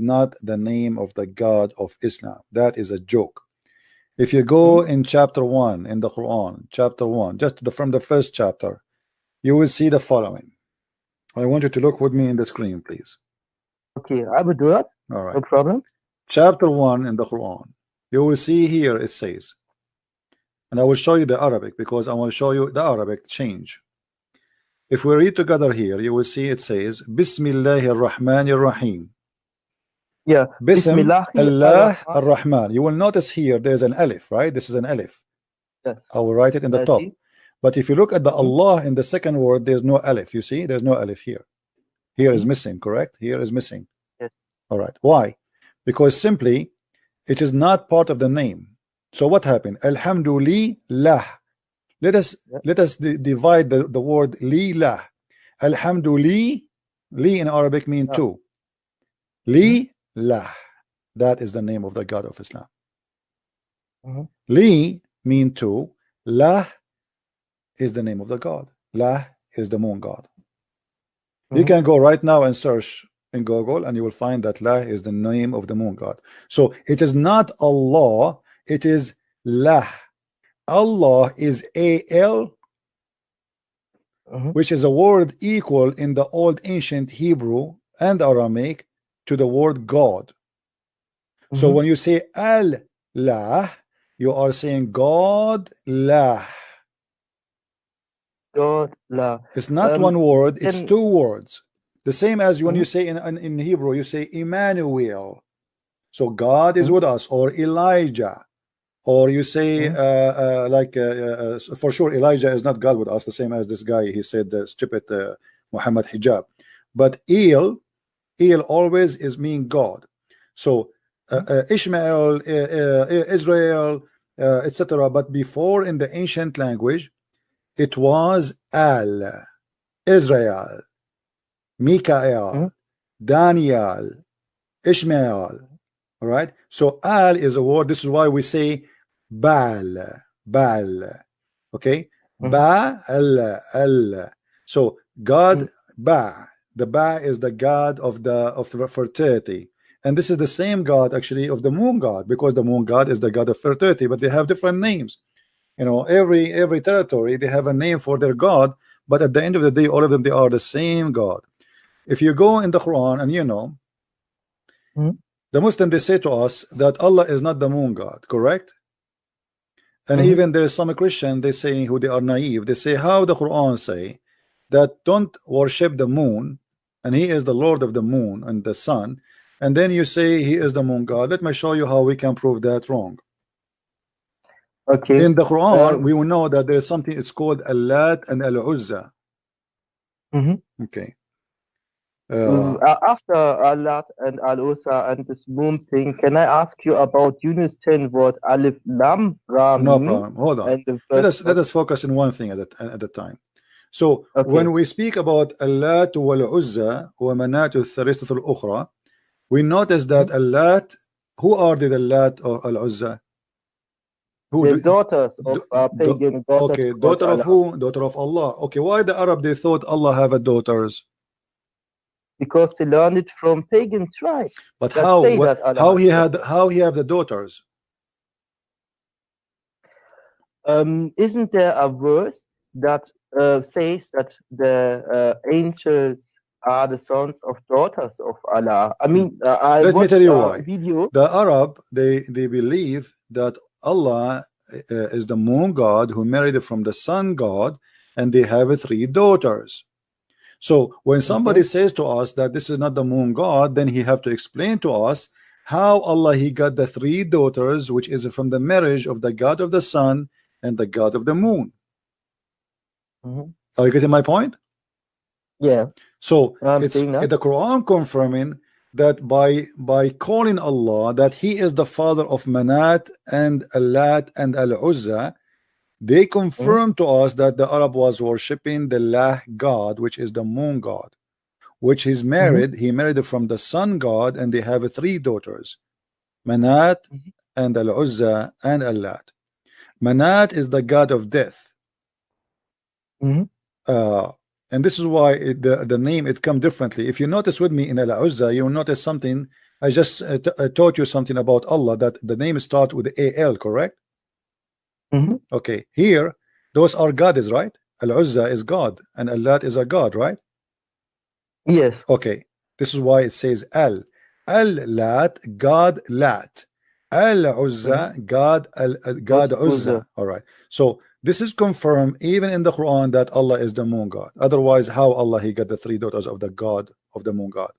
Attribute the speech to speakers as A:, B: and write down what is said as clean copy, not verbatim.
A: not the name of the God of Islam. That is a joke. If you go in chapter 1 in the Quran, chapter 1, just from the first chapter, you will see the following. I want you to look with me in the screen, please.
B: Okay, I will do that.
A: All right.
B: No problem.
A: Chapter 1 in the Quran. You will see here it says, and I will show you the Arabic because I want to show you the Arabic change. If we read together here, you will see it says, Bismillahir Rahmanir Rahim.
B: Yeah.
A: Bismillah ar-Rahman. You will notice here there's an alif, right? This is an alif.
B: Yes.
A: I will write it in the top. But if you look at the Allah in the second word, there's no alif. You see, there's no alif here. Here is missing, correct? Here is missing.
B: Yes.
A: All right. Why? Because simply it is not part of the name. So what happened? Alhamdulillah. Let us divide the word li-lah. Alhamdulillah. Li in Arabic mean two. Li-lah. That is the name of the God of Islam. Li mean two. Lah is the name of the God. Lah is the moon God. You can go right now and search in Google and you will find that Lah is the name of the moon God. So it is not Allah, it is Lah. Allah is A-L, which is a word equal in the old ancient Hebrew and Aramaic to the word God. So when you say Al-Lah, you are saying God Lah.
B: God La.
A: It's not one word, it's two words. The same as when you say in Hebrew, you say Emmanuel. So God is with us, or Elijah. Or you say for sure Elijah is not God with us, the same as this guy, he said stupid Muhammad Hijab. But El always is mean God. So Ishmael, Israel, etc. But before in the ancient language, it was Al, Israel, Mikael, Daniel, Ishmael. All right. So Al is a word. This is why we say Baal. Okay. Baal. So God Ba. The Ba is the God of the fertility. And this is the same God actually of the moon God, because the moon God is the God of fertility, but they have different names. You know, every territory they have a name for their God, but at the end of the day, all of them, they are the same God. If you go in the Quran and you know, the Muslim, they say to us that Allah is not the moon God, correct? And even there is some Christian, they say, who they are naive, they say how the Quran say that don't worship the moon and he is the Lord of the moon and the sun, and then you say he is the moon God. Let me show you how we can prove that wrong.
B: Okay.
A: In the Quran, we will know that there is something, it's called Al-Lat and Al-Uzza. Okay.
B: After Al-Lat and Al-Uzza and this moon thing, can I ask you about Yunus 10 word Alif Lam Ra?
A: No problem. Hold on. Let us focus on one thing at a time. So when we speak about Al-Lat wal-Uzza wa Manat al-Thalithah al-Ukhra, we notice that Al-Lat, who are the Al-Lat or Al-Uzza?
B: The daughters of pagan daughters.
A: Okay, daughter of who? Daughter of Allah. Okay, why the Arab they thought Allah have a daughters?
B: Because they learned it from pagan tribes.
A: But how he have the daughters?
B: Isn't there a verse that says that the angels are the sons of daughters of Allah? I mean,
A: let me tell you why. The Arab they believe that Allah is the moon God who married from the sun God, and they have 3 daughters. So when somebody says to us that this is not the moon God, then he have to explain to us how Allah he got the 3 daughters, which is from the marriage of the God of the sun and the God of the moon. Are you getting my point?
B: Yeah.
A: So it's the Quran confirming that by calling Allah that he is the father of Manat and Al-Lat and Al-Uzza, they confirm to us that the Arab was worshipping the Lah God, which is the moon God, which he's married. He married from the sun God, and they have 3 daughters, Manat and Al-Uzza and Al-Lat. Manat is the god of death. And this is why the name it come differently. If you notice with me in Al-Uzza, you will notice something I just taught you something about Allah, that the name starts with AL, correct? Okay, here those are gods, right? Al-Uzza is God and Al-Lat is a god, right?
B: Yes.
A: Okay, this is why it says Al-Lat, God Lat, Al-Uzza, God God Uzza. All right, so this is confirmed even in the Quran that Allah is the moon god. Otherwise, how Allah he got the 3 daughters of the god of the moon god?